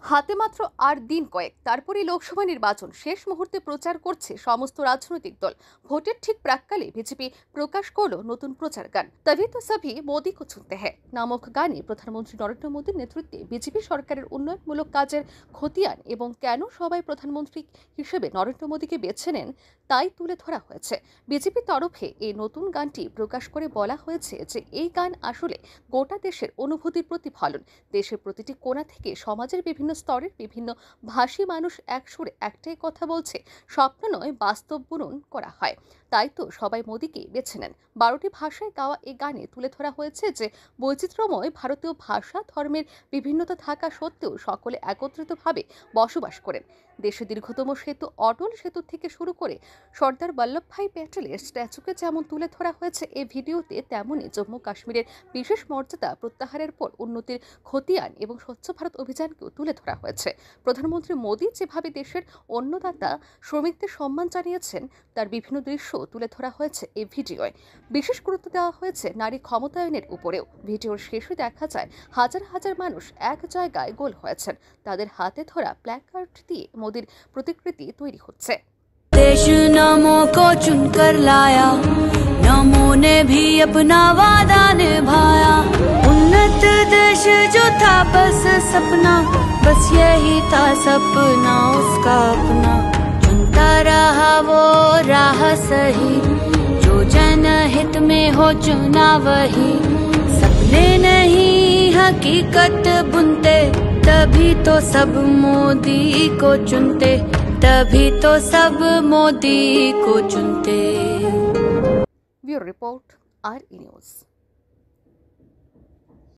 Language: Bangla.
হাতে মাত্র আর দিন কয়েক, তারপরে লোকসভা নির্বাচন। শেষ মুহূর্তে প্রচার করছে সমস্ত রাজনৈতিক দল। ভোটের ঠিক প্রাককালে বিজেপি প্রকাশ করল নতুন প্রচার গান তभी तो सभी मोदी को चुनते हैं নামক গানে প্রধানমন্ত্রী নরেন্দ্র মোদীর নেতৃত্বে বিজেপি সরকারের উন্নয়নমূলক কাজের খতিয়ান এবং কেন সবাই প্রধানমন্ত্রী হিসেবে নরেন্দ্র মোদীকে বেছে নেন তাই তুলে ধরা হয়েছে। বিজেপির তরফে এই নতুন গানটি প্রকাশ করে বলা হয়েছে যে এই গান আসলে গোটা দেশের অনুভূতির প্রতিফলন। দেশের প্রতিটি কোণা থেকে সমাজের বিভিন্ন স্তরের বিভিন্ন ভাষী মানুষ একসুরে একটাই কথা বলছে, স্বপ্ন নয় বাস্তব পূরণ করা হয়। তাই তো সবাই মোদীকে বেছে নেন। 12টি ভাষায় গাওয়া এই গানে তুলে ধরা হয়েছে যে বৈচিত্র্যময় ভারতীয় ভাষা ধর্মের বিভিন্নতা থাকা সত্ত্বেও সকলে একত্রিতভাবে বসবাস করেন। দেশের দীর্ঘতম সেতু অটল সেতু থেকে শুরু করে সর্দার বল্লভভাই প্যাটেলের স্ট্যাচুকে যেমন তুলে ধরা হয়েছে এই ভিডিওতে, তেমনি জম্মু কাশ্মীরের বিশেষ মর্যাদা প্রত্যাহারের পর উন্নতির খতিয়ান এবং স্বচ্ছ ভারত অভিযানকেও তুলে ধরা হয়েছে। প্রধানমন্ত্রী মোদী যেভাবে দেশের অন্নদাতা শ্রমিকদের সম্মান জানিয়েছেন তার বিভিন্ন দৃশ্য তুলে ধরা হয়েছে এই ভিডিওয়। বিশেষ গুরুত্ব দেওয়া হয়েছে নারী ক্ষমতায়নের উপরেও। ভিডিওর শেষে দেখা যায় হাজার হাজার মানুষ এক জায়গায় গোল হয়েছেন, তাদের হাতে ধরা প্ল্যাকার্ড দিয়ে মোদীর প্রতিকৃতি তৈরি হচ্ছে। देश नमो को चुनकर लाया, नमो ने भी अपना वादा निभाया। उन्नत देश जो था बस सपना, बस यही था सपना उसका अपना। चुनता रहा वो राह सही, जो जनहित में हो चुना वही। सपने नहीं हकीकत बुनते, तभी तो सब मोदी को चुनते, तभी तो सब मोदी को चुनते। Bureau report, RE news.